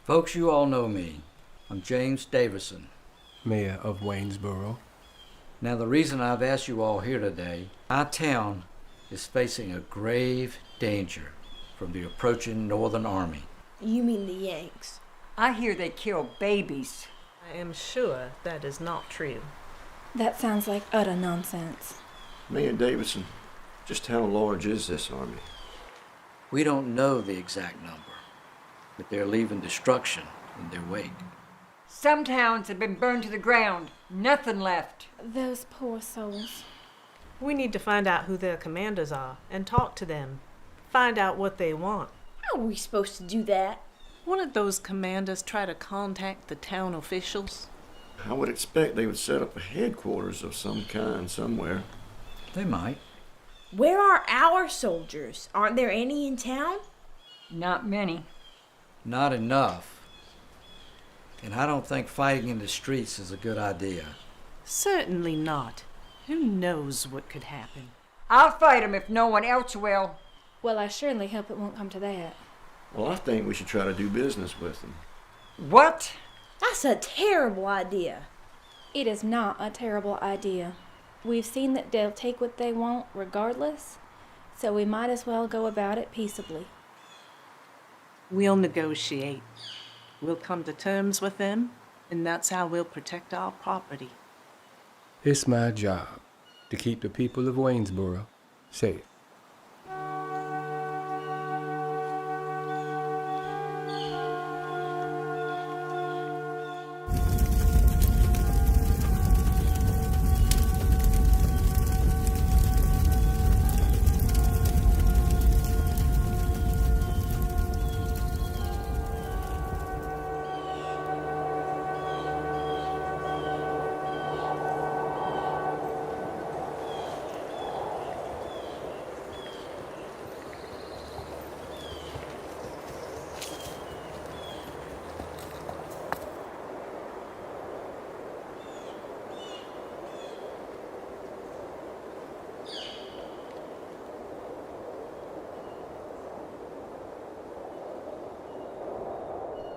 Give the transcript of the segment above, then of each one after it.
Folks, you all know me. I'm James Davison, Mayor of Waynesboro. Now, the reason I've asked you all here today, our town is facing a grave danger from the approaching Northern Army. You mean the Yanks? I hear they kill babies. I am sure that is not true. That sounds like utter nonsense. Mayor Davison, Just how large is this army? We don't know the exact number, but they're leaving destruction in their wake. Some towns have been burned to the ground. Nothing left. Those poor souls. We need to find out who their commanders are and talk to them. Find out what they want. How are we supposed to do that? Wouldn't those commanders try to contact the town officials? I would expect they would set up a headquarters of some kind somewhere. They might. Where are our soldiers? Aren't there any in town? Not many. Not enough. And I don't think fighting in the streets is a good idea. Certainly not. Who knows what could happen? I'll fight 'em if no one else will. Well, I surely hope it won't come to that. Well, I think we should try to do business with them. What? That's a terrible idea. It is not a terrible idea. We've seen that they'll take what they want regardless, so we might as well go about it peaceably. We'll negotiate. We'll come to terms with them, and that's how we'll protect our property. It's my job to keep the people of Waynesboro safe.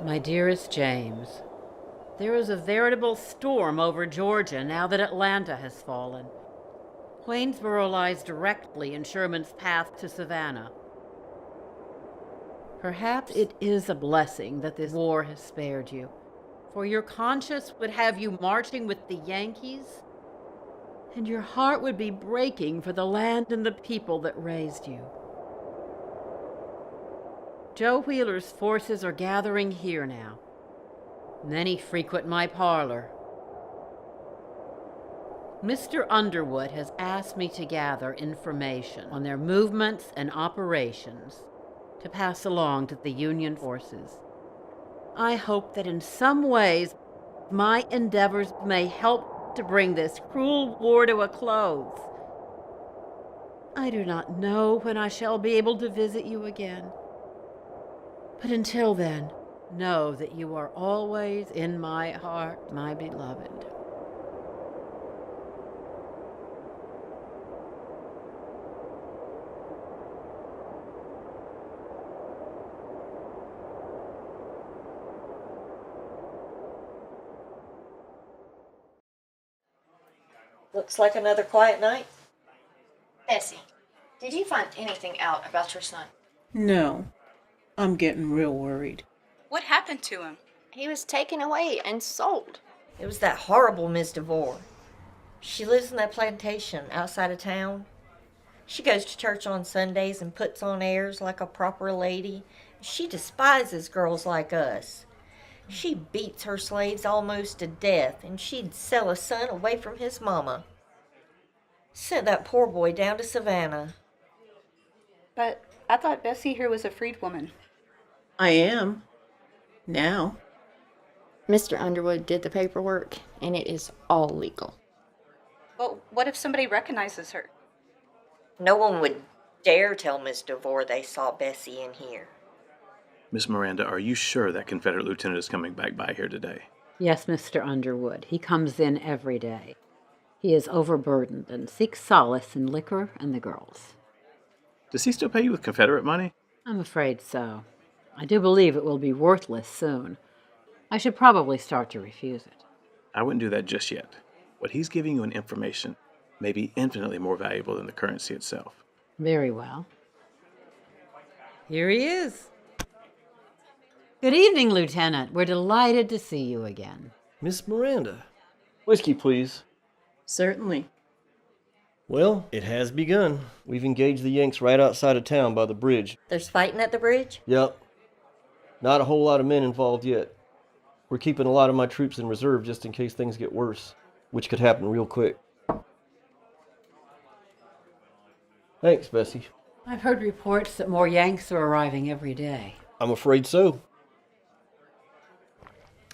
My dearest James, there is a veritable storm over Georgia now that Atlanta has fallen. Waynesboro lies directly in Sherman's path to Savannah. Perhaps it is a blessing that this war has spared you, for your conscience would have you marching with the Yankees, and your heart would be breaking for the land and the people that raised you. Joe Wheeler's forces are gathering here now. Many frequent my parlor. Mr. Underwood has asked me to gather information on their movements and operations to pass along to the Union forces. I hope that in some ways my endeavors may help to bring this cruel war to a close. I do not know when I shall be able to visit you again. But until then, know that you are always in my heart, my beloved. Looks like another quiet night. Bessie, did you find anything out about your son? No. I'm getting real worried. What happened to him? He was taken away and sold. It was that horrible Miss DeVore. She lives in that plantation outside of town. She goes to church on Sundays and puts on airs like a proper lady. She despises girls like us. She beats her slaves almost to death, and she'd sell a son away from his mama. Sent that poor boy down to Savannah. But I thought Bessie here was a freedwoman. I am. Now. Mr. Underwood did the paperwork, and it is all legal. Well, what if somebody recognizes her? No one would dare tell Miss DeVore they saw Bessie in here. Miss Miranda, are you sure that Confederate lieutenant is coming back by here today? Yes, Mr. Underwood. He comes in every day. He is overburdened and seeks solace in liquor and the girls. Does he still pay you with Confederate money? I'm afraid so. I do believe it will be worthless soon. I should probably start to refuse it. I wouldn't do that just yet. What he's giving you in information may be infinitely more valuable than the currency itself. Very well. Here he is. Good evening, Lieutenant. We're delighted to see you again. Miss Miranda. Whiskey, please. Certainly. Well, it has begun. We've engaged the Yanks right outside of town by the bridge. There's fighting at the bridge? Yep. Not a whole lot of men involved yet. We're keeping a lot of my troops in reserve just in case things get worse, which could happen real quick. Thanks, Bessie. I've heard reports that more Yanks are arriving every day. I'm afraid so.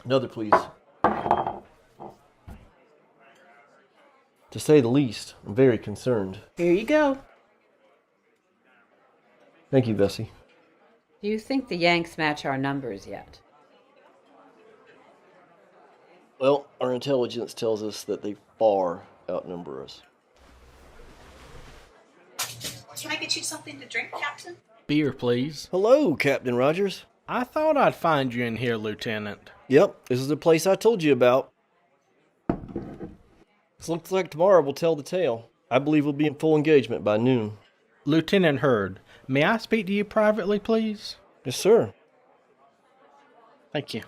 Another, please. To say the least, I'm very concerned. Here you go. Thank you, Bessie. Do you think the Yanks match our numbers yet? Well, our intelligence tells us that they far outnumber us. Can I get you something to drink, Captain? Beer, please. Hello, Captain Rogers. I thought I'd find you in here, Lieutenant. Yep, this is the place I told you about. This looks like tomorrow will tell the tale. I believe we'll be in full engagement by noon. Lieutenant Hurd, may I speak to you privately, please? Yes, sir. Thank you.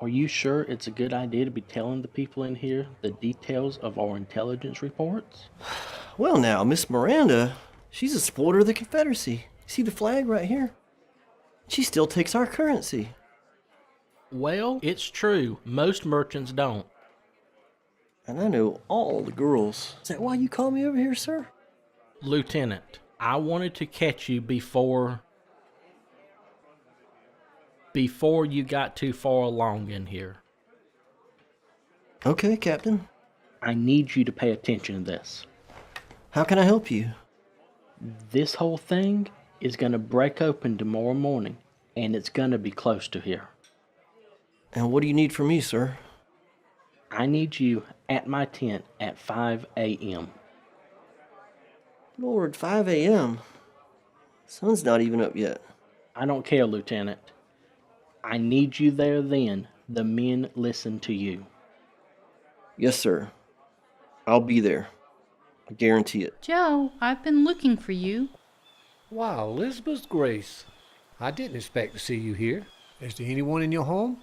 Are you sure it's a good idea to be telling the people in here the details of our intelligence reports? Well now, Miss Miranda, she's a supporter of the Confederacy. See the flag right here? She still takes our currency. Well, it's true. Most merchants don't. And I know all the girls. Is that why you called me over here, sir? Lieutenant, I wanted to catch you before you got too far along in here. Okay, Captain. I need you to pay attention to this. How can I help you? This whole thing is going to break open tomorrow morning, and it's going to be close to here. And what do you need from me, sir? I need you at my tent at 5 a.m. Lord, 5 a.m.? Sun's not even up yet. I don't care, Lieutenant. I need you there then. The men listen to you. Yes, sir. I'll be there. I guarantee it. Joe, I've been looking for you. Wow, Elizabeth Grace. I didn't expect to see you here. Is there anyone in your home?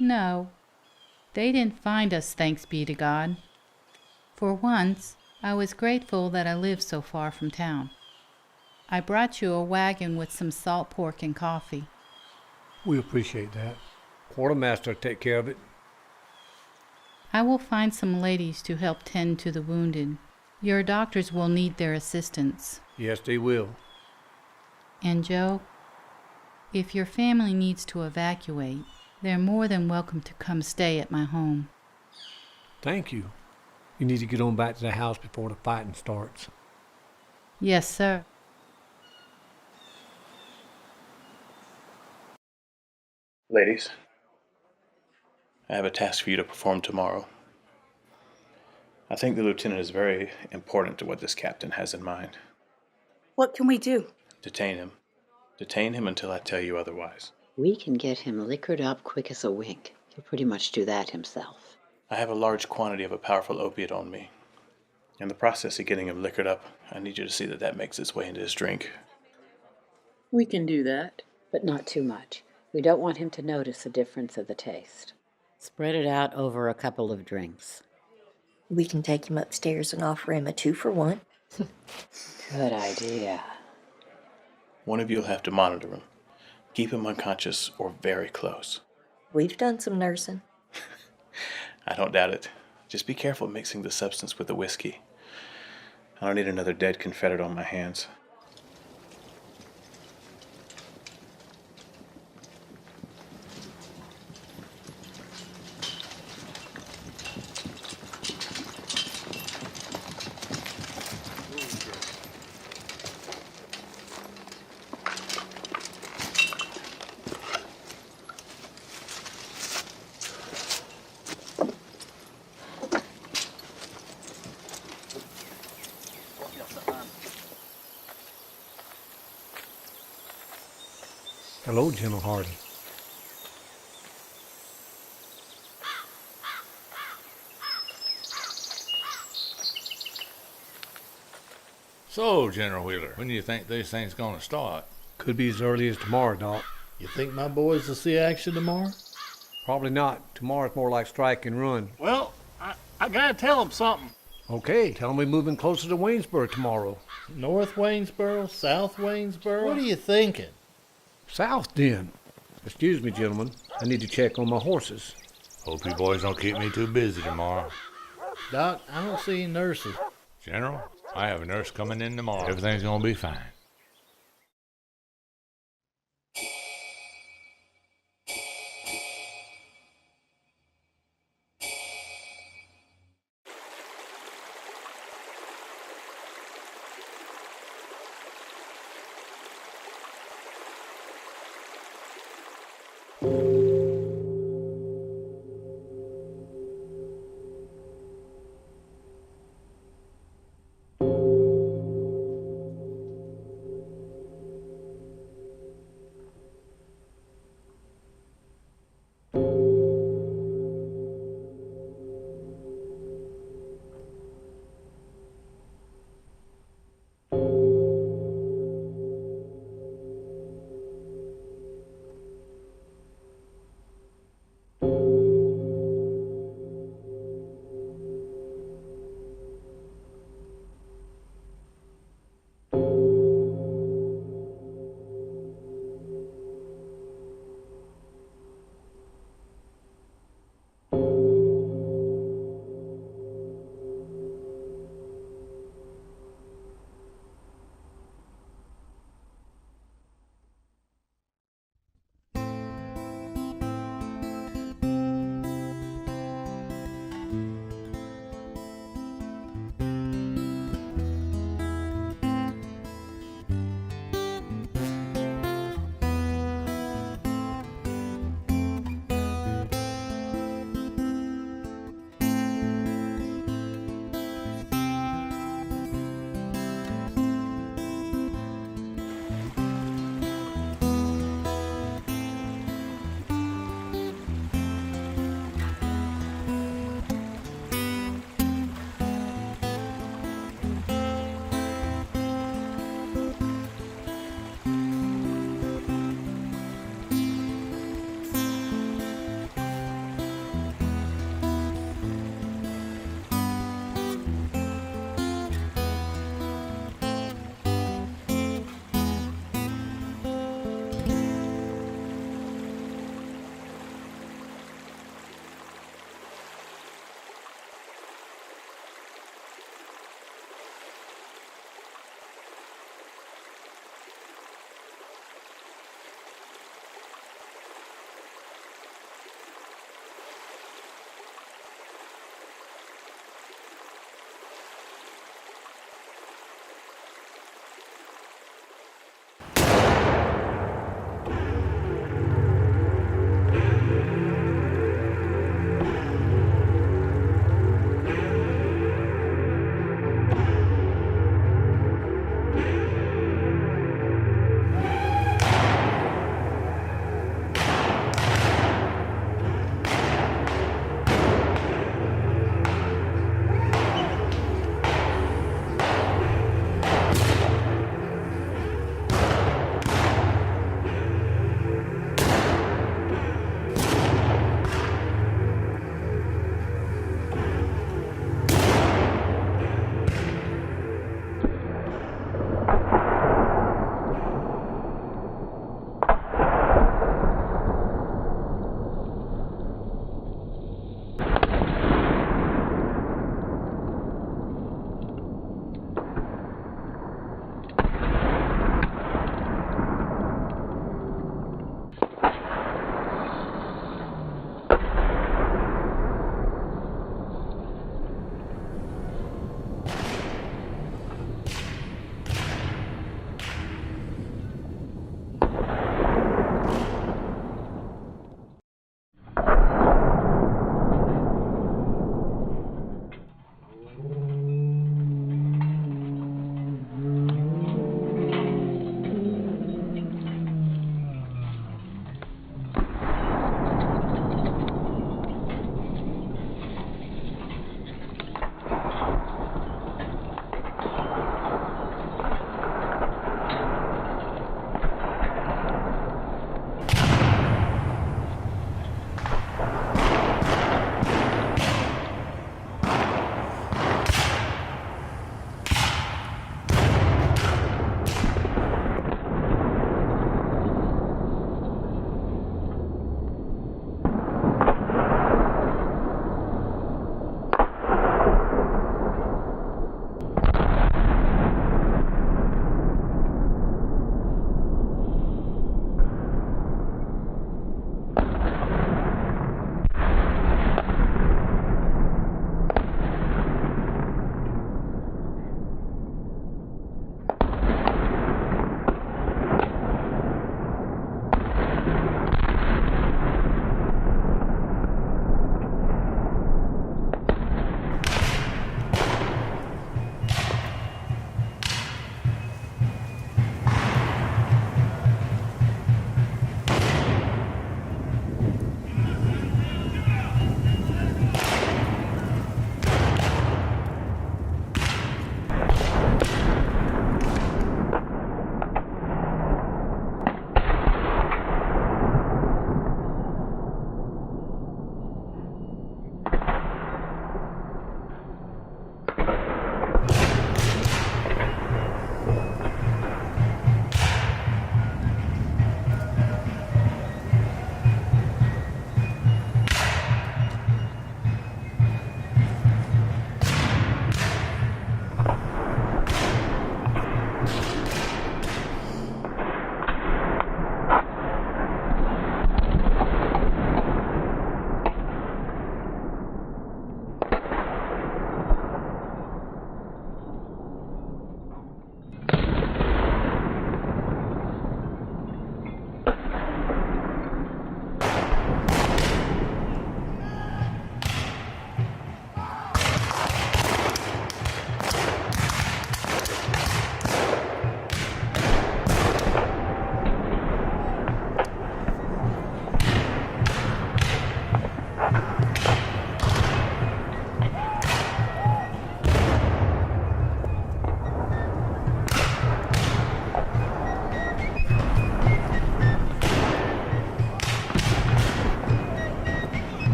No, they didn't find us, thanks be to God. For once, I was grateful that I lived so far from town. I brought you a wagon with some salt pork and coffee. We appreciate that. Quartermaster will take care of it. I will find some ladies to help tend to the wounded. Your doctors will need their assistance. Yes, they will. And Joe, if your family needs to evacuate, they're more than welcome to come stay at my home. Thank you. You need to get on back to the house before the fighting starts. Yes, sir. Ladies, I have a task for you to perform tomorrow. I think the lieutenant is very important to what this captain has in mind. What can we do? Detain him. Detain him until I tell you otherwise. We can get him liquored up quick as a wink. He'll pretty much do that himself. I have a large quantity of a powerful opiate on me. In the process of getting him liquored up, I need you to see that that makes its way into his drink. We can do that, but not too much. We don't want him to notice the difference of the taste. Spread it out over a couple of drinks. We can take him upstairs and offer him a 2-for-1. Good idea. One of you will have to monitor him. Keep him unconscious or very close. We've done some nursing. I don't doubt it. Just be careful mixing the substance with the whiskey. I don't need another dead Confederate on my hands. Hello, General Hardy. So, General Wheeler, when do you think these things gonna start? Could be as early as tomorrow, Doc. You think my boys will see action tomorrow? Probably not. Tomorrow's more like strike and run. Well, I gotta tell him something. Okay, tell him we're moving closer to Waynesboro tomorrow. North Waynesboro, South Waynesboro? What are you thinking? South, then. Excuse me, gentlemen. I need to check on my horses. Hope you boys don't keep me too busy tomorrow. Doc, I don't see any nurses. General, I have a nurse coming in tomorrow. Everything's gonna be fine.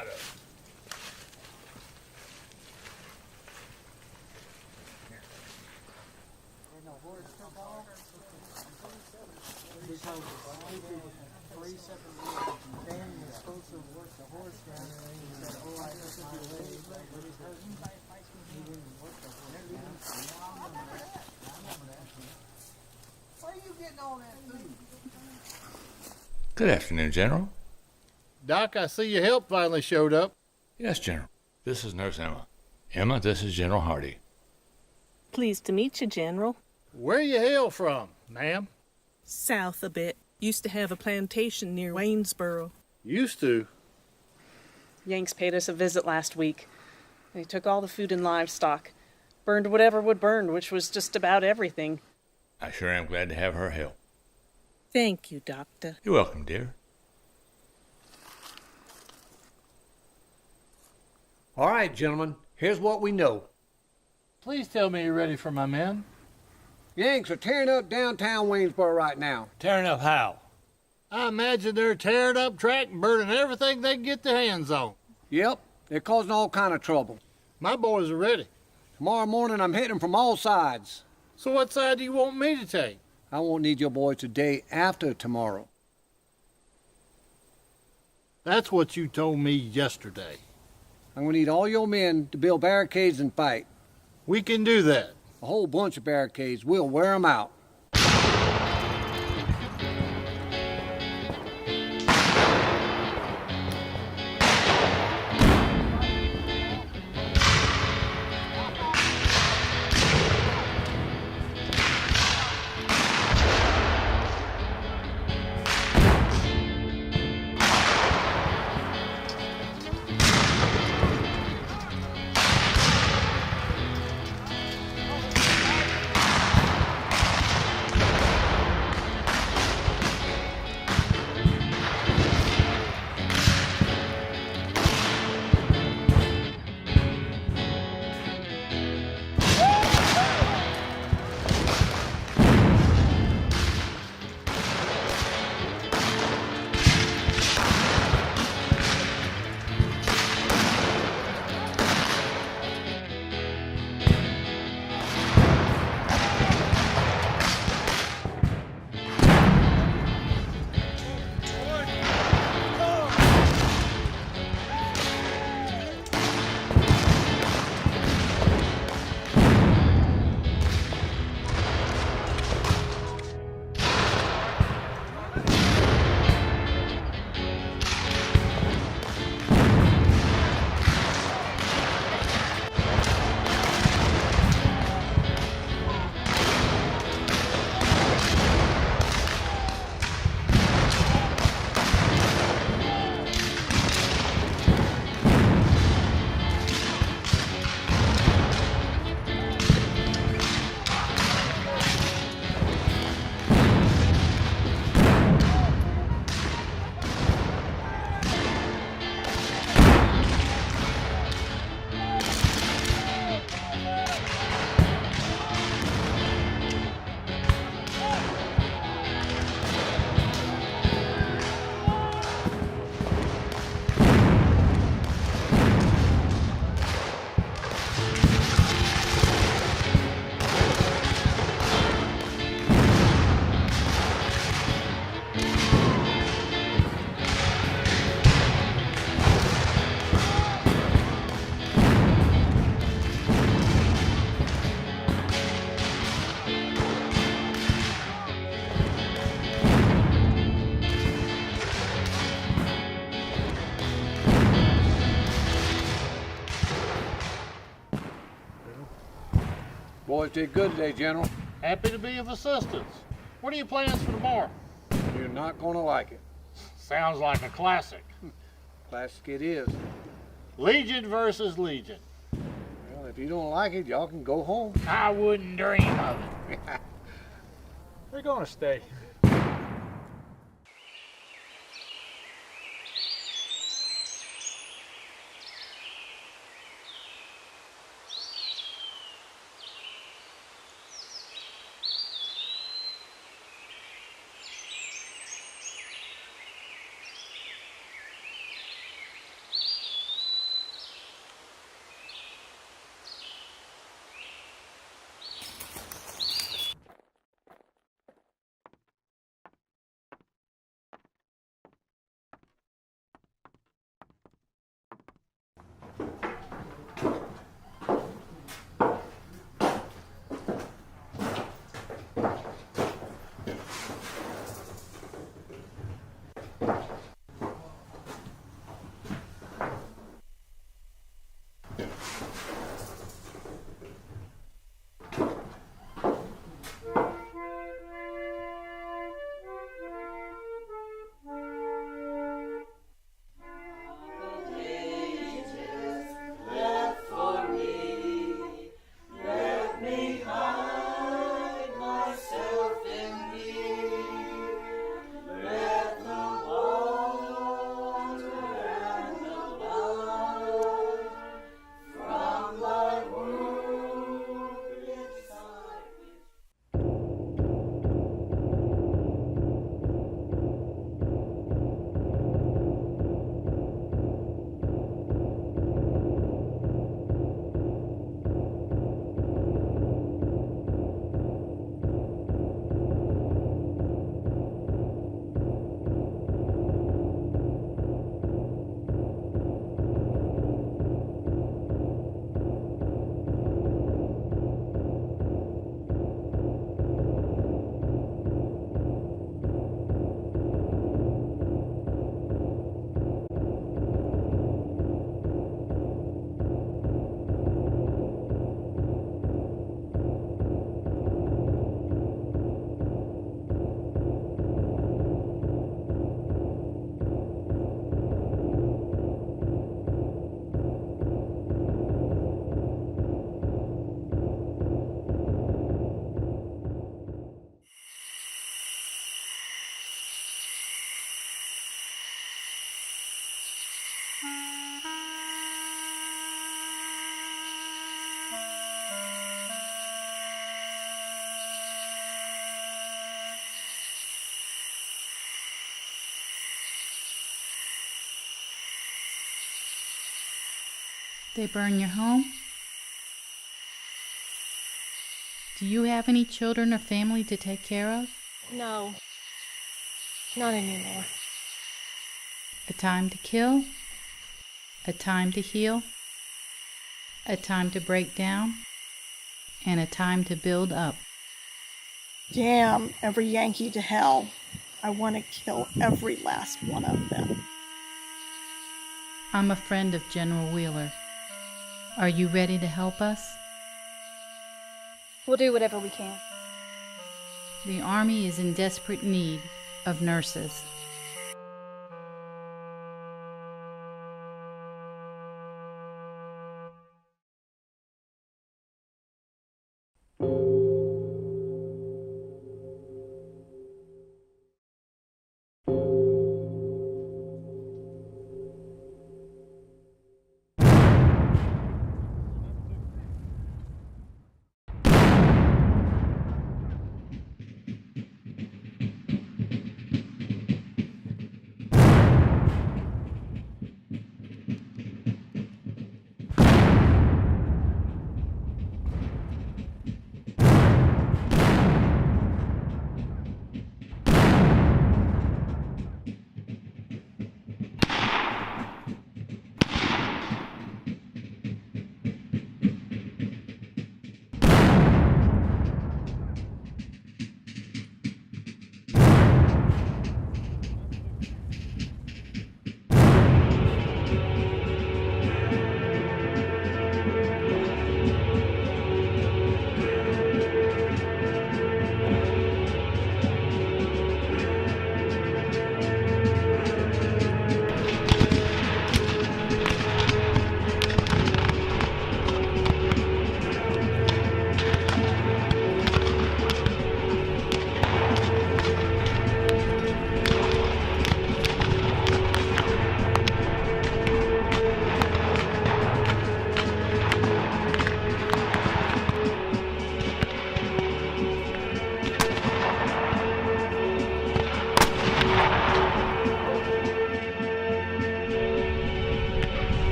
right up. Good afternoon, General. Doc, I see your help finally showed up. Yes, General. This is Nurse Emma. Emma, this is General Hardy. Pleased to meet you, General. Where you hail from, ma'am? South a bit. Used to have a plantation near Waynesboro. Used to? Yanks paid us a visit last week. They took all the food and livestock. Burned whatever would burn, which was just about everything. I sure am glad to have her help. Thank you, Doctor. You're welcome, dear. All right, gentlemen, here's what we know. Please tell me you're ready for my men. Yanks are tearing up downtown Waynesboro right now. Tearing up how? I imagine they're tearing up track and burning everything they can get their hands on. Yep, they're causing all kind of trouble. My boys are ready. Tomorrow morning I'm hitting them from all sides. So what side do you want me to take? I won't need your boys today after tomorrow. That's what you told me yesterday. I'm going to need all your men to build barricades and fight. We can do that. A whole bunch of barricades. We'll wear them out. Boys did good today, General. Happy to be of assistance. What are your plans for tomorrow? You're not going to like it. Sounds like a classic. Classic it is. Legion versus Legion. Well, if you don't like it, y'all can go home. I wouldn't dream of it. We're going to stay. They burn your home? Do you have any children or family to take care of? No, not anymore. A time to kill? A time to heal? A time to break down? And a time to build up. Damn every Yankee to hell. I want to kill every last one of them. I'm a friend of General Wheeler. Are you ready to help us? We'll do whatever we can. The Army is in desperate need of nurses.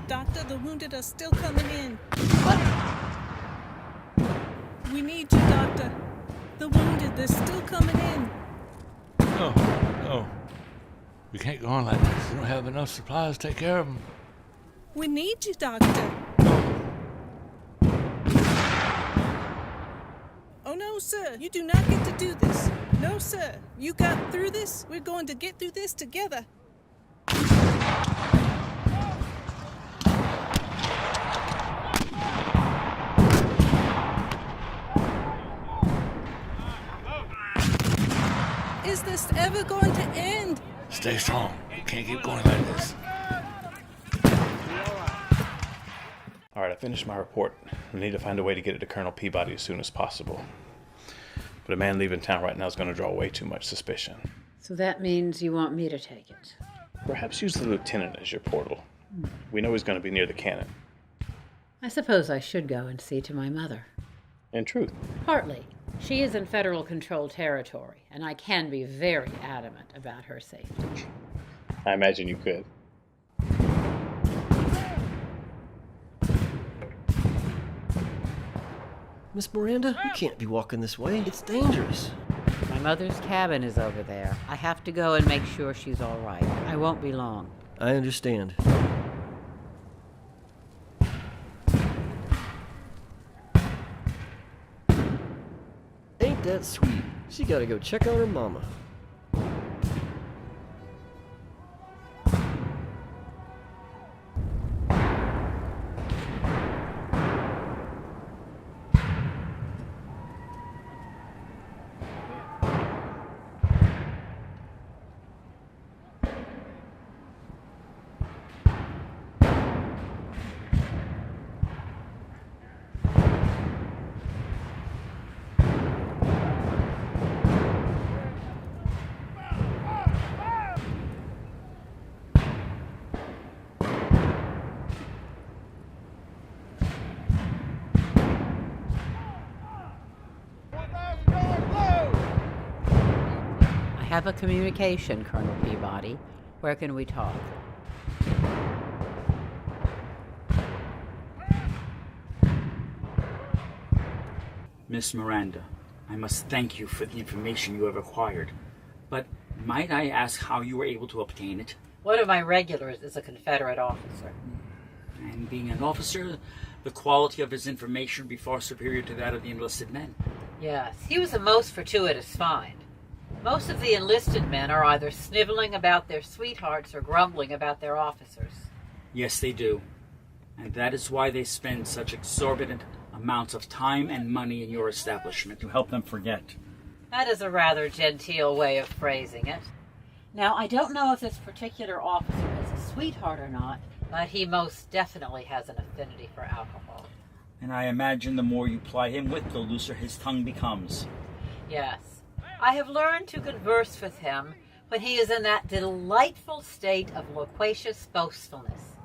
Doctor, the wounded are still coming in. What? We need you, Doctor. The wounded, they're still coming in. No. We can't go on like this. We don't have enough supplies to take care of them. We need you, Doctor. Oh, no, sir. You do not get to do this. No, sir. You got through this. We're going to get through this together. Is this ever going to end? Stay strong. We can't keep going like this. All right, I finished my report. We need to find a way to get it to Colonel Peabody as soon as possible. But a man leaving town right now is going to draw way too much suspicion. So that means you want me to take it? Perhaps use the lieutenant as your portal. We know he's going to be near the cannon. I suppose I should go and see to my mother. In truth. Partly. She is in federal control territory, and I can be very adamant about her safety. I imagine you could. Miss Miranda, you can't be walking this way. It's dangerous. My mother's cabin is over there. I have to go and make sure she's all right. I won't be long. I understand. Ain't that sweet? She gotta go check on her mama. Have a communication, Colonel Peabody. Where can we talk? Miss Miranda, I must thank you for the information you have acquired. But might I ask how you were able to obtain it? One of my regulars is a Confederate officer. And being an officer, the quality of his information would be far superior to that of the enlisted men. Yes, he was a most fortuitous find. Most of the enlisted men are either sniveling about their sweethearts or grumbling about their officers. Yes, they do. And that is why they spend such exorbitant amounts of time and money in your establishment to help them forget. That is a rather genteel way of phrasing it. Now, I don't know if this particular officer is a sweetheart or not, but he most definitely has an affinity for alcohol. And I imagine the more you ply him with, the looser his tongue becomes. Yes. I have learned to converse with him when he is in that delightful state of loquacious boastfulness,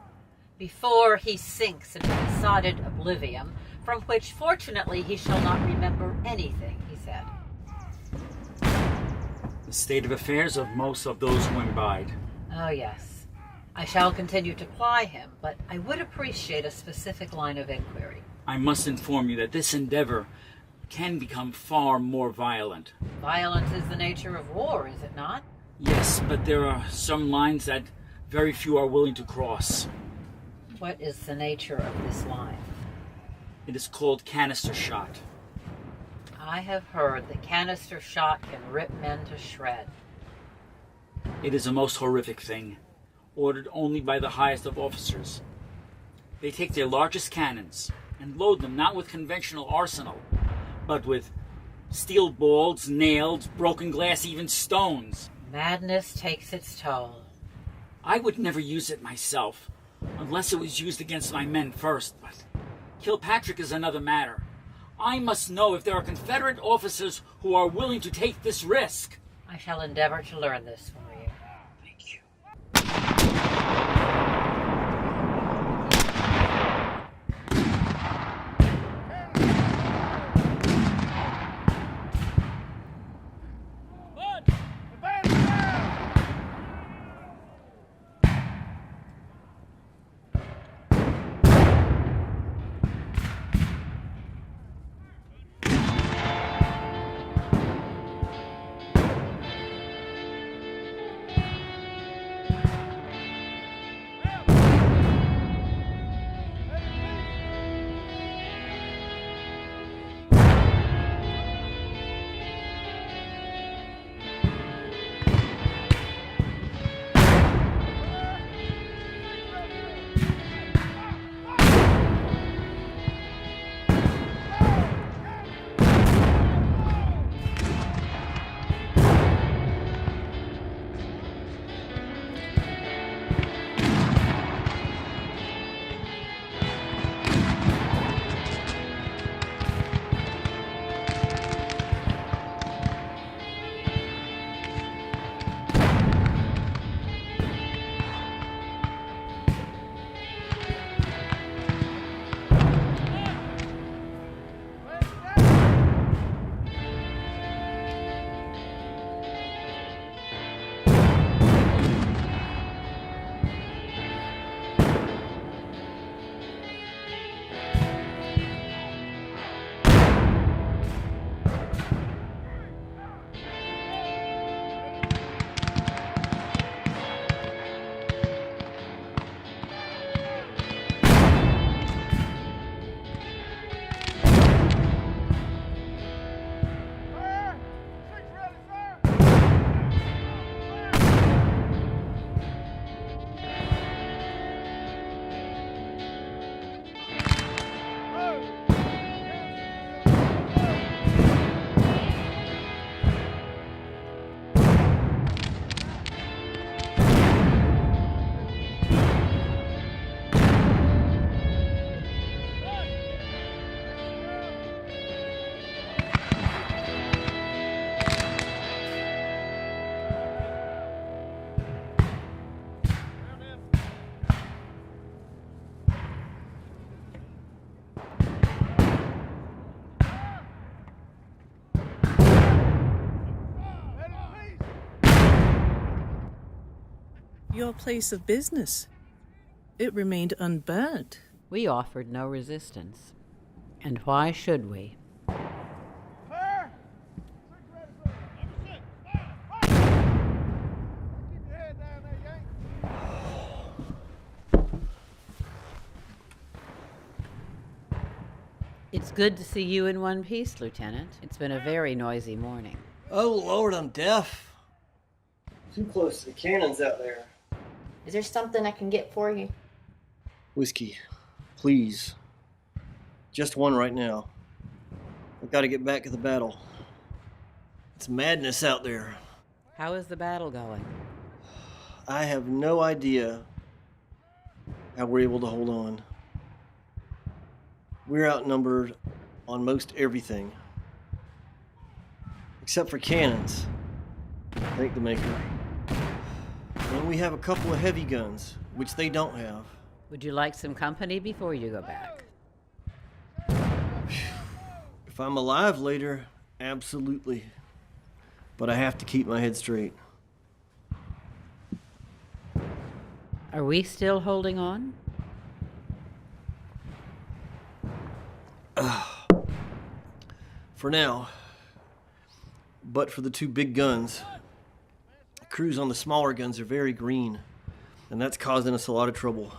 before he sinks into besotted oblivion, from which fortunately he shall not remember anything he said. The state of affairs of most of those who imbibe. Oh, yes. I shall continue to ply him, but I would appreciate a specific line of inquiry. I must inform you that this endeavor can become far more violent. Violence is the nature of war, is it not? Yes, but there are some lines that very few are willing to cross. What is the nature of this line? It is called canister shot. I have heard that canister shot can rip men to shreds. It is a most horrific thing, ordered only by the highest of officers. They take their largest cannons and load them not with conventional arsenal, but with steel balls, nails, broken glass, even stones. Madness takes its toll. I would never use it myself, unless it was used against my men first, but Kilpatrick is another matter. I must know if there are Confederate officers who are willing to take this risk. I shall endeavor to learn this for you. Thank you. your place of business. It remained unburnt. We offered no resistance. And why should we? It's good to see you in one piece, Lieutenant. It's been a very noisy morning. Oh, Lord, I'm deaf. Too close to the cannons out there. Is there something I can get for you? Whiskey, please. Just one right now. I've got to get back to the battle. It's madness out there. How is the battle going? I have no idea how we're able to hold on. We're outnumbered on most everything. Except for cannons. Thank the Maker. And we have a couple of heavy guns, which they don't have. Would you like some company before you go back? If I'm alive later, absolutely. But I have to keep my head straight. Are we still holding on? For now. But for the two big guns, the crews on the smaller guns are very green, and that's causing us a lot of trouble.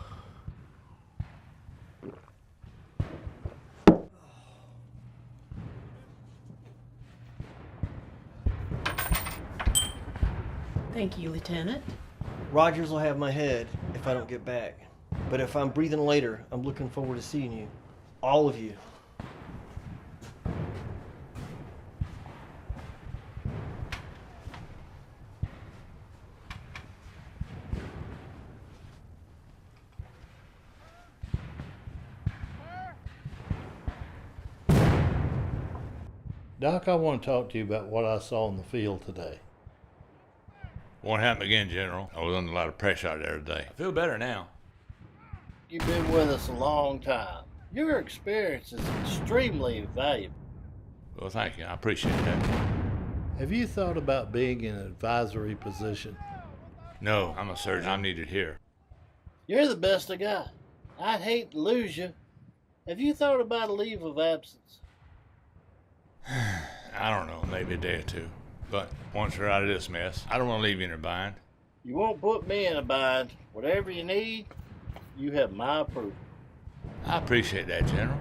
Thank you, Lieutenant. Rogers will have my head if I don't get back. But if I'm breathing later, I'm looking forward to seeing you. All of you. Doc, I want to talk to you about what I saw in the field today. Won't happen again, General. I was under a lot of pressure out there today. I feel better now. You've been with us a long time. Your experience is extremely valuable. Well, thank you. I appreciate that. Have you thought about being in an advisory position? No, I'm a surgeon. I'm needed here. You're the best I got. I'd hate to lose you. Have you thought about a leave of absence? I don't know, maybe a day or two. But once we're out of this mess, I don't want to leave you in a bind. You won't put me in a bind. Whatever you need, you have my approval. I appreciate that, General.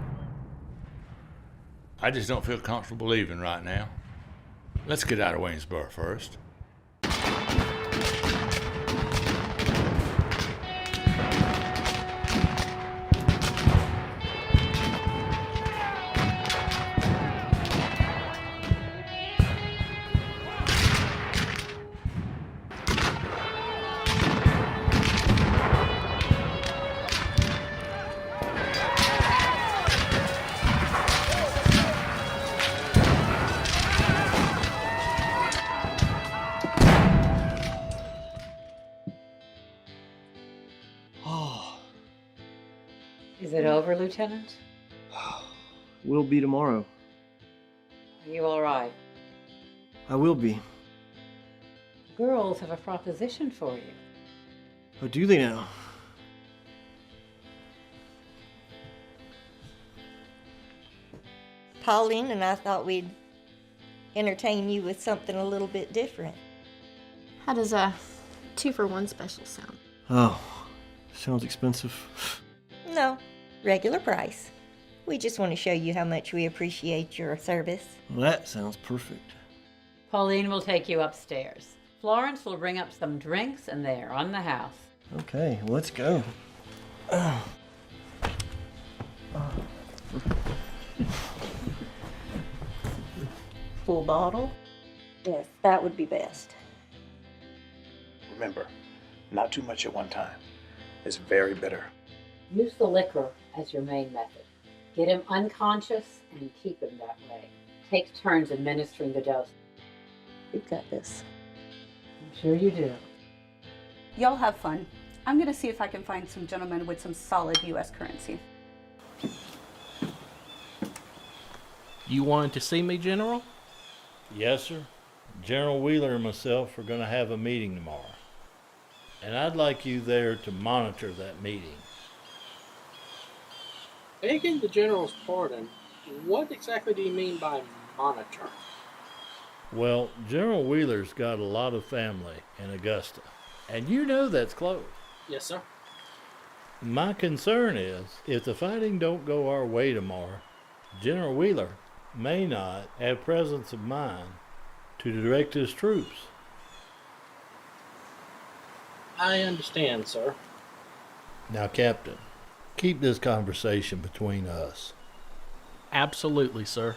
I just don't feel comfortable leaving right now. Let's get out of Waynesboro first. Is it over, Lieutenant? Will be tomorrow. Are you all right? I will be. The girls have a proposition for you. Oh, do they now? Pauline and I thought we'd entertain you with something a little bit different. How does a 2-for-1 special sound? Oh, sounds expensive. No, regular price. We just want to show you how much we appreciate your service. Well, that sounds perfect. Pauline will take you upstairs. Florence will bring up some drinks, and they are on the house. Okay, let's go. Full bottle? Yes, that would be best. Remember, not too much at one time. It's very bitter. Use the liquor as your main method. Get him unconscious and keep him that way. Take turns administering the dose. We've got this. I'm sure you do. Y'all have fun. I'm gonna see if I can find some gentlemen with some solid U.S. currency. You wanted to see me, General? Yes, sir. General Wheeler and myself are going to have a meeting tomorrow. and I'd like you there to monitor that meeting. Begging the General's pardon, what exactly do you mean by monitor? Well, General Wheeler's got a lot of family in Augusta, and you know that's close. Yes, sir. My concern is, if the fighting don't go our way tomorrow, General Wheeler may not have presence of mind to direct his troops. I understand, sir. Now, Captain, keep this conversation between us. Absolutely, sir.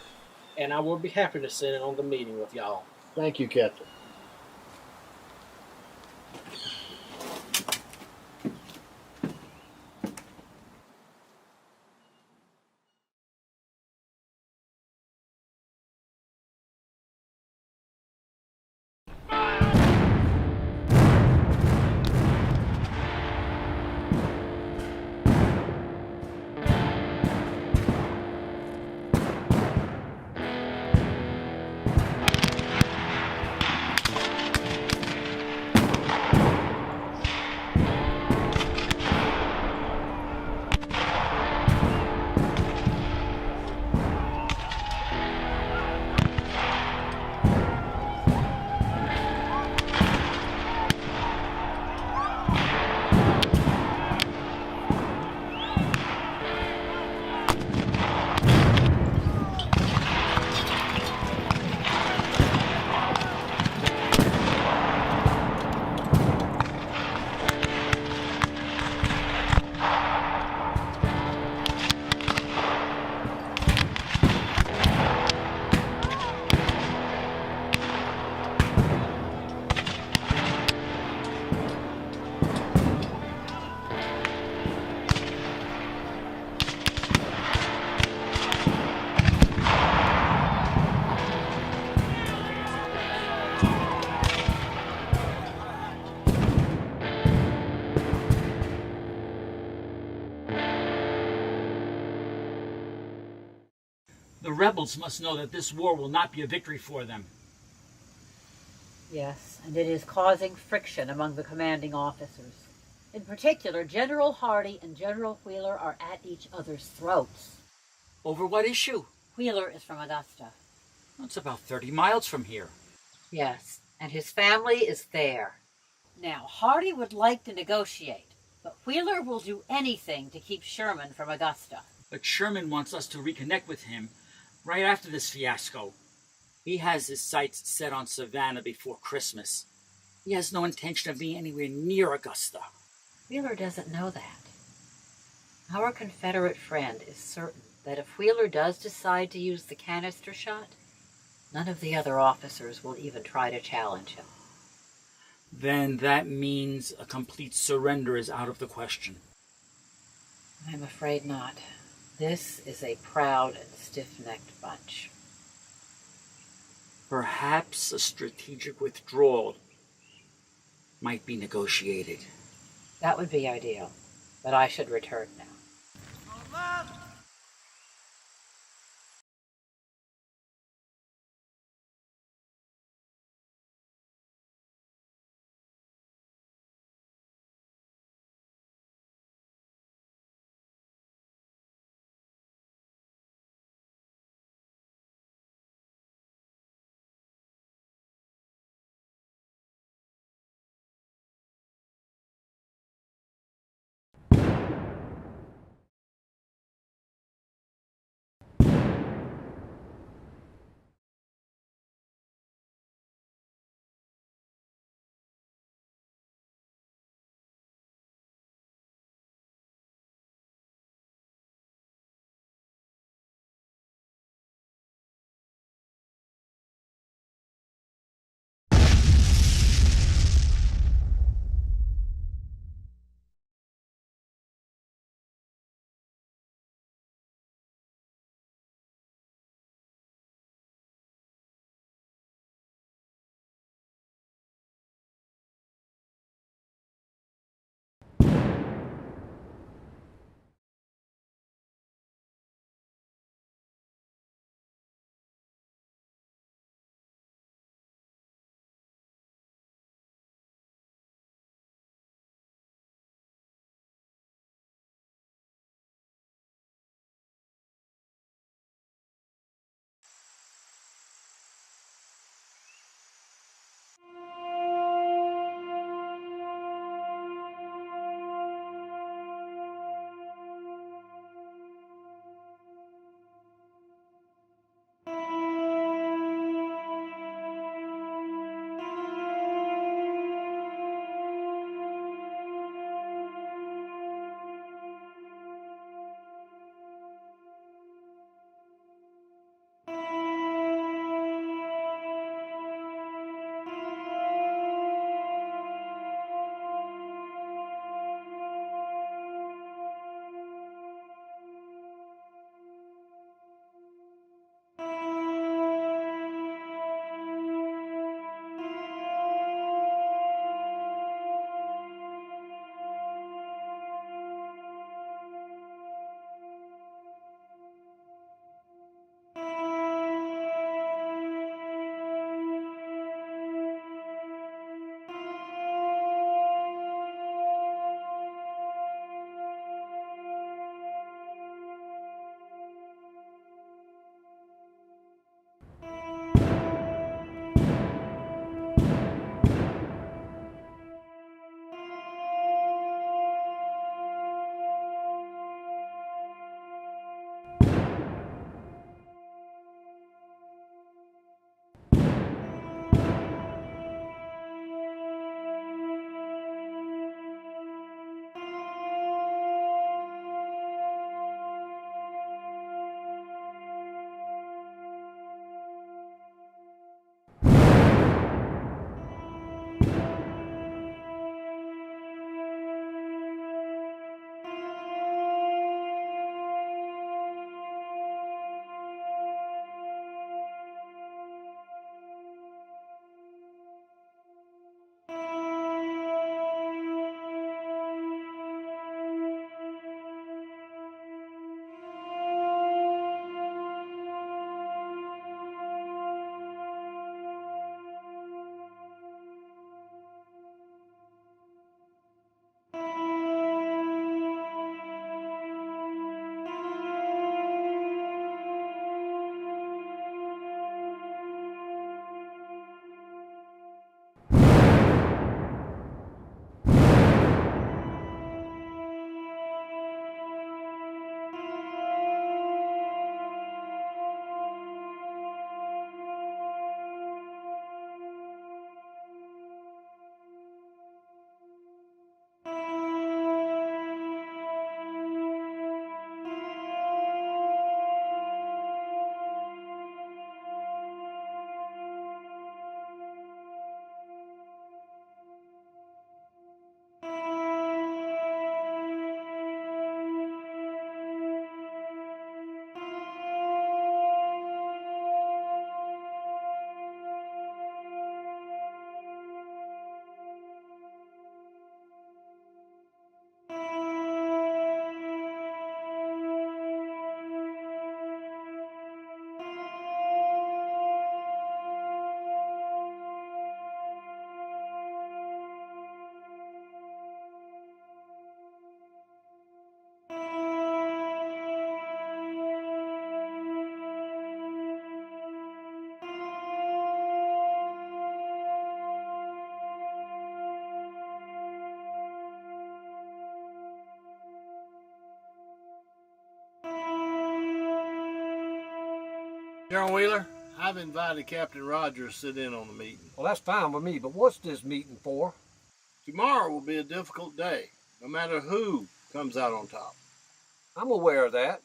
And I will be happy to sit in on the meeting with y'all. Thank you, Captain. The rebels must know that this war will not be a victory for them. Yes, and it is causing friction among the commanding officers. In particular, General Hardy and General Wheeler are at each other's throats. Over what issue? Wheeler is from Augusta. It's about 30 miles from here. Yes, and his family is there. Now, Hardy would like to negotiate, but Wheeler will do anything to keep Sherman from Augusta. But Sherman wants us to reconnect with him right after this fiasco. He has his sights set on Savannah before Christmas. He has no intention of being anywhere near Augusta. Wheeler doesn't know that. Our Confederate friend is certain that if Wheeler does decide to use the canister shot, none of the other officers will even try to challenge him. Then that means a complete surrender is out of the question. I'm afraid not. This is a proud and stiff-necked bunch. Perhaps a strategic withdrawal might be negotiated. That would be ideal, but I should return now. General Wheeler, I've invited Captain Rogers to sit in on the meeting. Well, that's fine with me, but what's this meeting for? Tomorrow will be a difficult day, no matter who comes out on top. I'm aware of that.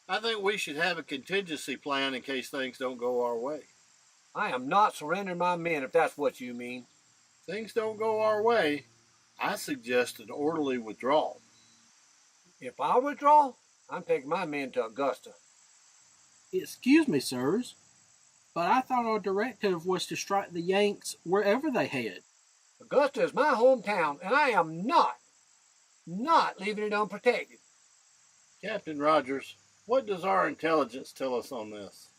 I think we should have a contingency plan in case things don't go our way. I am not surrendering my men, if that's what you mean. Things don't go our way, I suggest an orderly withdrawal. If I withdraw, I'm taking my men to Augusta. Excuse me, sirs, but I thought our directive was to strike the Yanks wherever they head. Augusta is my hometown, and I am not leaving it unprotected. Captain Rogers, what does our intelligence tell us on this?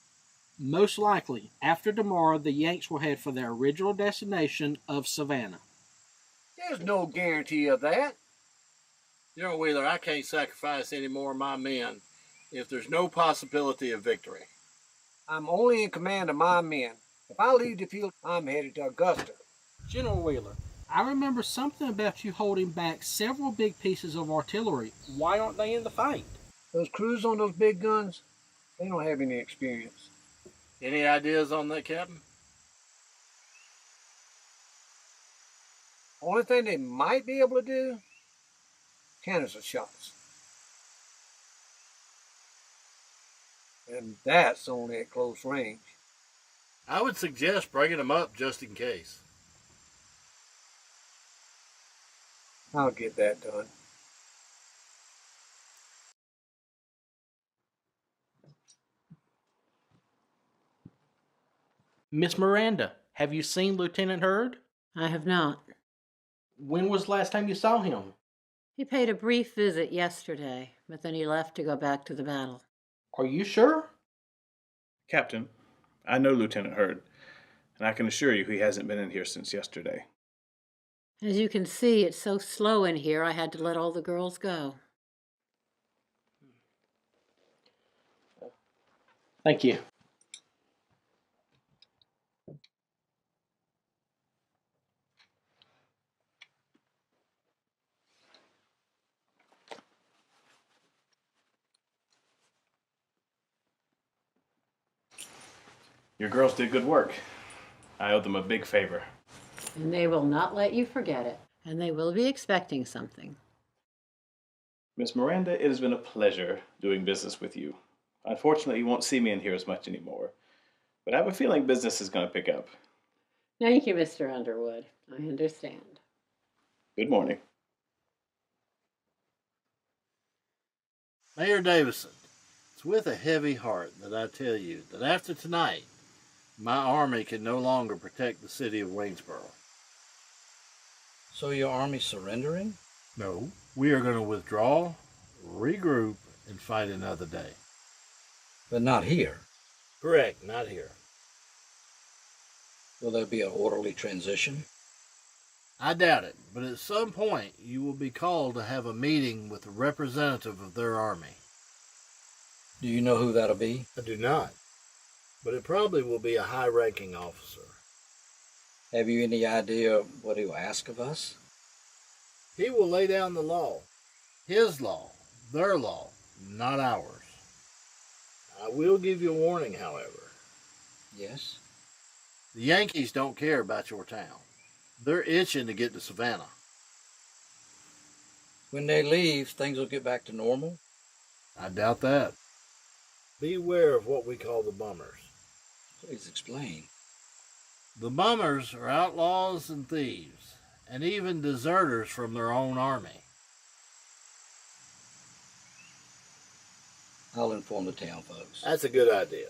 Most likely, after tomorrow, the Yanks will head for their original destination of Savannah. There's no guarantee of that. General Wheeler, I can't sacrifice any more of my men if there's no possibility of victory. I'm only in command of my men. If I leave the field, I'm headed to Augusta. General Wheeler, I remember something about you holding back several big pieces of artillery. Why aren't they in the fight? Those crews on those big guns, they don't have any experience. Any ideas on that, Captain? Only thing they might be able to do, canister shots. And that's only at close range. I would suggest bringing them up just in case. I'll get that done. Miss Miranda, have you seen Lieutenant Hurd? I have not. When was the last time you saw him? He paid a brief visit yesterday, but then he left to go back to the battle. Are you sure? Captain, I know Lieutenant Hurd, and I can assure you he hasn't been in here since yesterday. As you can see, it's so slow in here, I had to let all the girls go. Thank you. Your girls did good work. I owe them a big favor. And they will not let you forget it. And they will be expecting something. Miss Miranda, it has been a pleasure doing business with you. Unfortunately, you won't see me in here as much anymore. But I have a feeling business is going to pick up. Thank you, Mr. Underwood. I understand. Good morning. Mayor Davison, it's with a heavy heart that I tell you that after tonight, my army can no longer protect the city of Waynesboro. So your army's surrendering? No, we are going to withdraw, regroup, and fight another day. But not here. Correct, not here. Will there be an orderly transition? I doubt it, but at some point you will be called to have a meeting with a representative of their army. Do you know who that'll be? I do not, but it probably will be a high-ranking officer. Have you any idea what he'll ask of us? He will lay down the law. His law, their law, not ours. I will give you a warning, however. Yes? The Yankees don't care about your town. They're itching to get to Savannah. When they leave, things will get back to normal? I doubt that. Beware of what we call the bummers. Please explain. The bummers are outlaws and thieves, and even deserters from their own army. I'll inform the town folks. That's a good idea.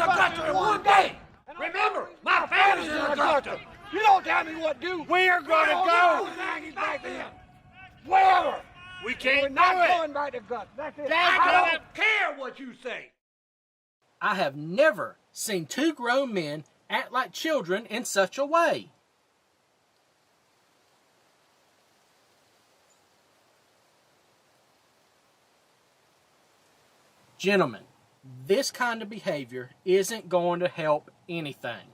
the gutter in one day. Remember, my family's in the gutter. You don't tell me what to do. We're gonna go. Back then. Wherever. We can't. We're not going back to gutter. That's it. I don't care what you say. I have never seen two grown men act like children in such a way. Gentlemen, this kind of behavior isn't going to help anything.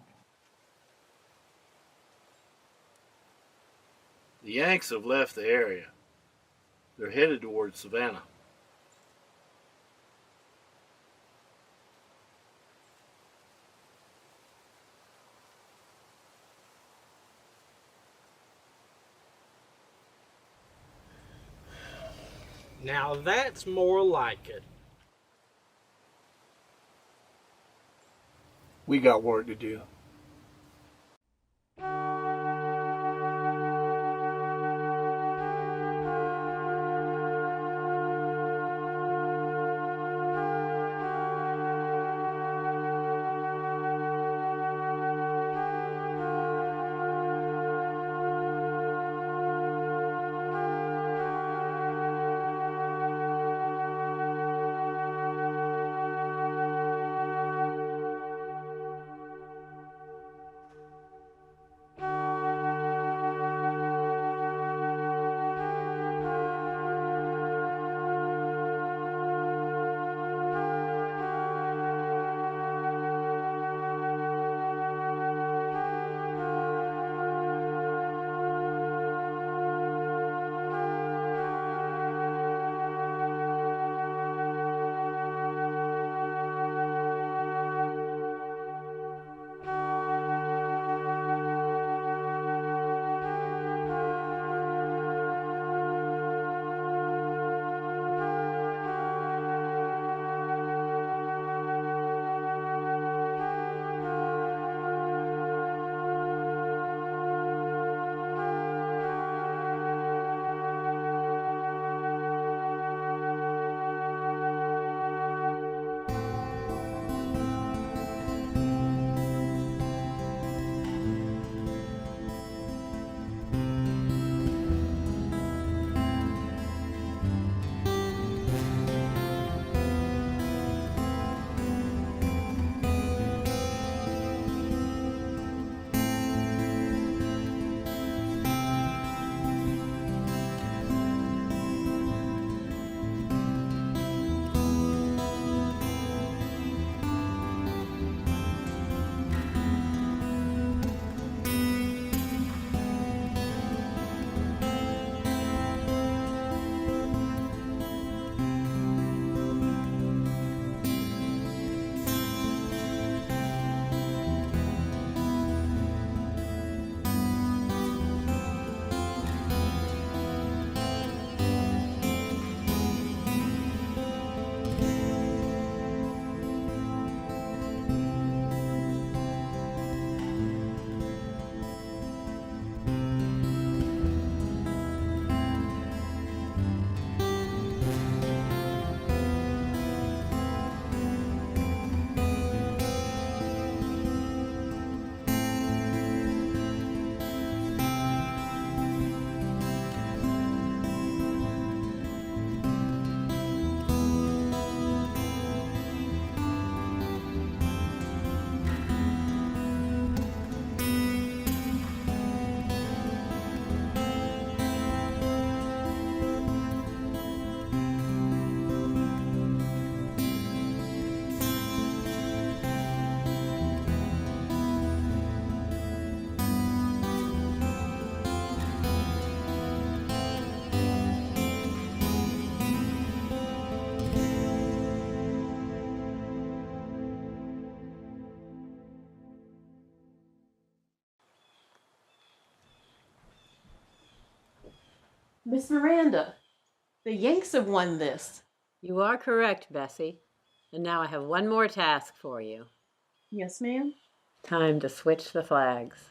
The Yanks have left the area. They're headed towards Savannah. Now that's more like it. We got work to do. Miss Miranda, the Yanks have won this. You are correct, Bessie. And now I have one more task for you. Yes, ma'am? Time to switch the flags.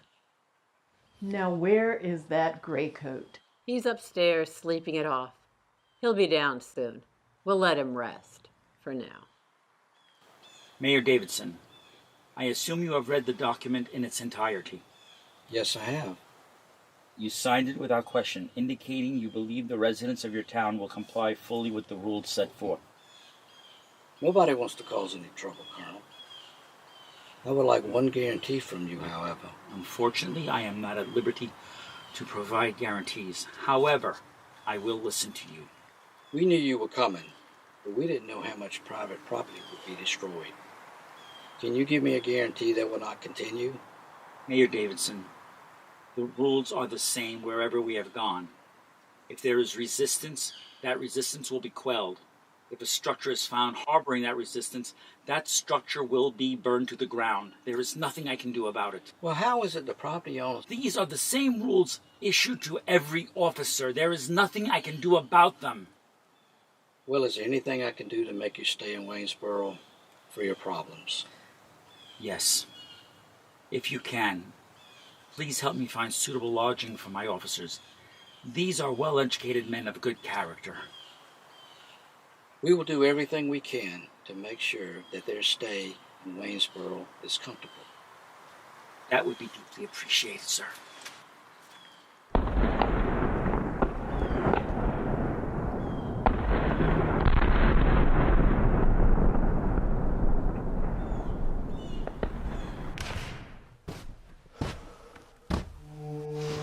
Now where is that gray coat? He's upstairs sleeping it off. He'll be down soon. We'll let him rest for now. Mayor Davidson, I assume you have read the document in its entirety. Yes, I have. You signed it without question, indicating you believe the residents of your town will comply fully with the rules set forth. Nobody wants to cause any trouble, Colonel. I would like one guarantee from you, however. Unfortunately, I am not at liberty to provide guarantees. However, I will listen to you. We knew you were coming, but we didn't know how much private property would be destroyed. Can you give me a guarantee that will not continue? Mayor Davidson, the rules are the same wherever we have gone. If there is resistance, that resistance will be quelled. If a structure is found harboring that resistance, that structure will be burned to the ground. There is nothing I can do about it. Well, how is it the property owners... These are the same rules issued to every officer. There is nothing I can do about them. Well, is there anything I can do to make you stay in Waynesboro for your problems? Yes. If you can, please help me find suitable lodging for my officers. These are well-educated men of good character. We will do everything we can to make sure that their stay in Waynesboro is comfortable. That would be deeply appreciated, sir.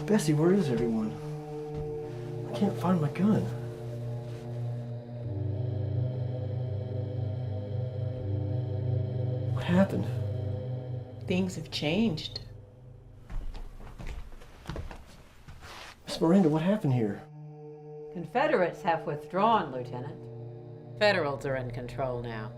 Bessie, where is everyone? I can't find my gun. What happened? Things have changed. Miss Miranda, what happened here? Confederates have withdrawn, Lieutenant. Federals are in control now.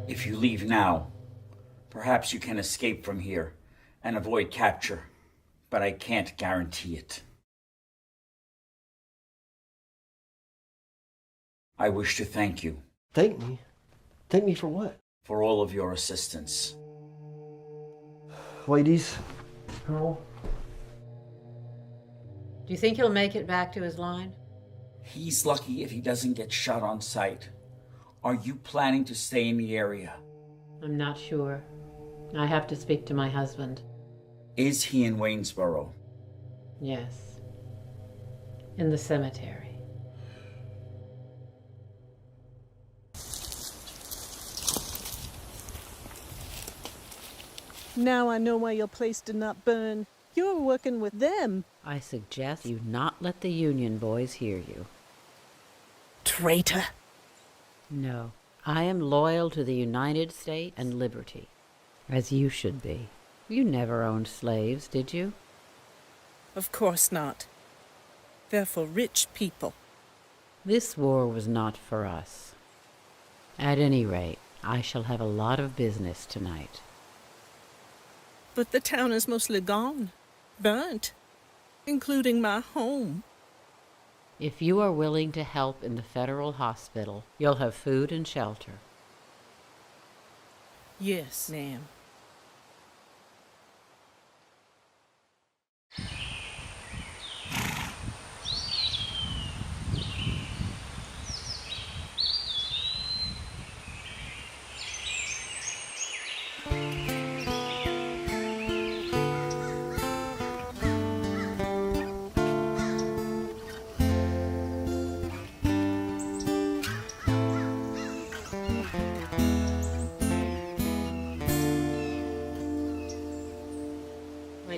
If you leave now, perhaps you can escape from here and avoid capture, but I can't guarantee it. I wish to thank you. Thank me? Thank me for what? For all of your assistance. Ladies, Colonel. Do you think he'll make it back to his line? He's lucky if he doesn't get shot on sight. Are you planning to stay in the area? I'm not sure. I have to speak to my husband. Is he in Waynesboro? Yes. In the cemetery. Now I know why your place did not burn. You were working with them. I suggest you not let the Union boys hear you. Traitor. No. I am loyal to the United States and liberty, as you should be. You never owned slaves, did you? Of course not. They're for rich people. This war was not for us. At any rate, I shall have a lot of business tonight. But the town is mostly gone, burnt, including my home. If you are willing to help in the federal hospital, you'll have food and shelter. Yes, ma'am.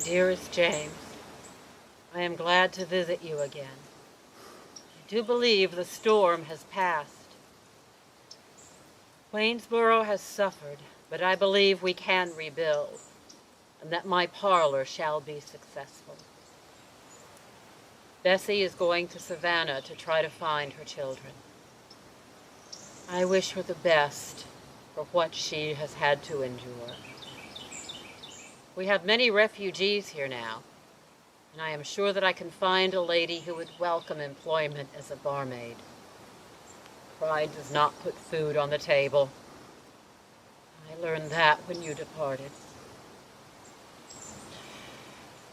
Dearest James, I am glad to visit you again. I do believe the storm has passed. Waynesboro has suffered, but I believe we can rebuild, and that my parlor shall be successful. Bessie is going to Savannah to try to find her children. I wish her the best for what she has had to endure. We have many refugees here now, and I am sure that I can find a lady who would welcome employment as a barmaid. Pride does not put food on the table. I learned that when you departed.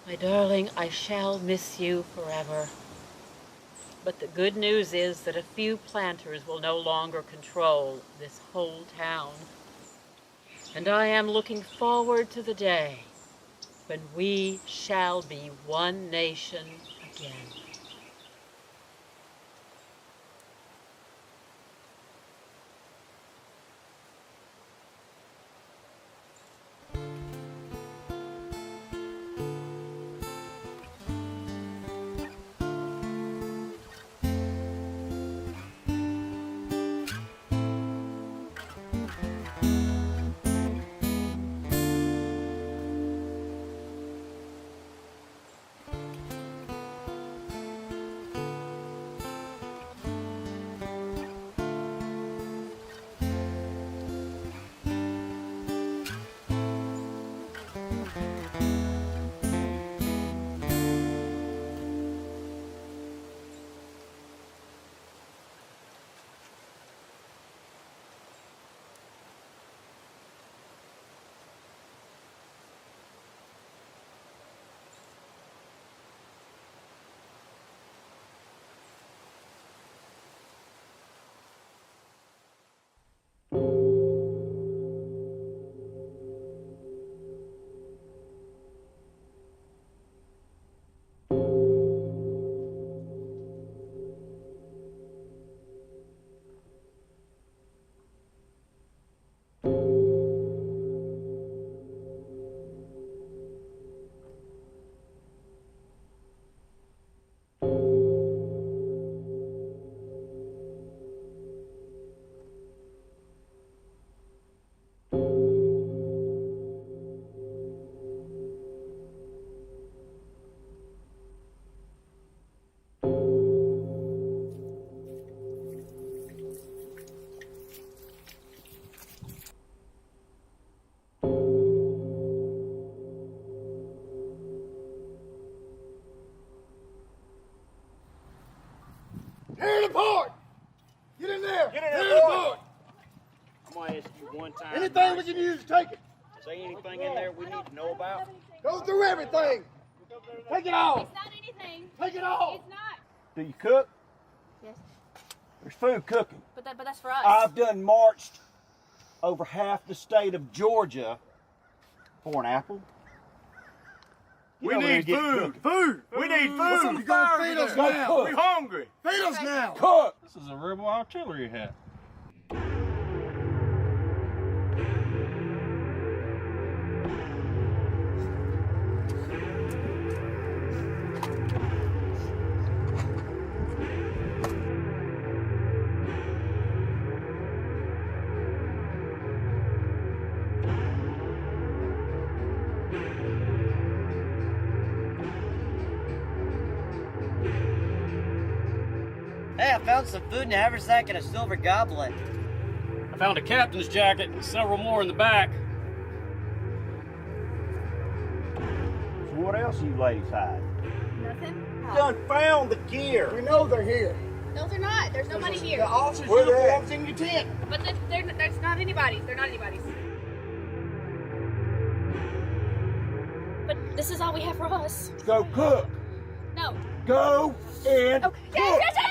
My darling, I shall miss you forever. But the good news is that a few planters will no longer control this whole town. And I am looking forward to the day when we shall be one nation again. Here in the port! Get in there! Get in Here there, in the boy. port! I'm gonna ask you one time. Anything we can use, take it. Is there anything in there we need to know about? Go through everything. Take it all. It's not anything. Take it all. It's not. Do you cook? Yes. There's food cooking. But that's for us. I've done marched over half the state of Georgia for an apple. We need food. Food. We need food. Something gonna feed us now. We're hungry. Feed us now. Cook. This is a rebel artillery hat. Hey, I found some food in a haversack and a silver goblet. I found a captain's jacket and several more in the back. So what else you ladies hide? Nothing. You done found the gear. We know they're here. No, they're not. There's nobody here. The officers' Where they at? uniforms in your tent. But that's not anybody's. They're not anybody's. But this is all we have for us. Go cook. No. Go and Okay. Yes, yes, yes!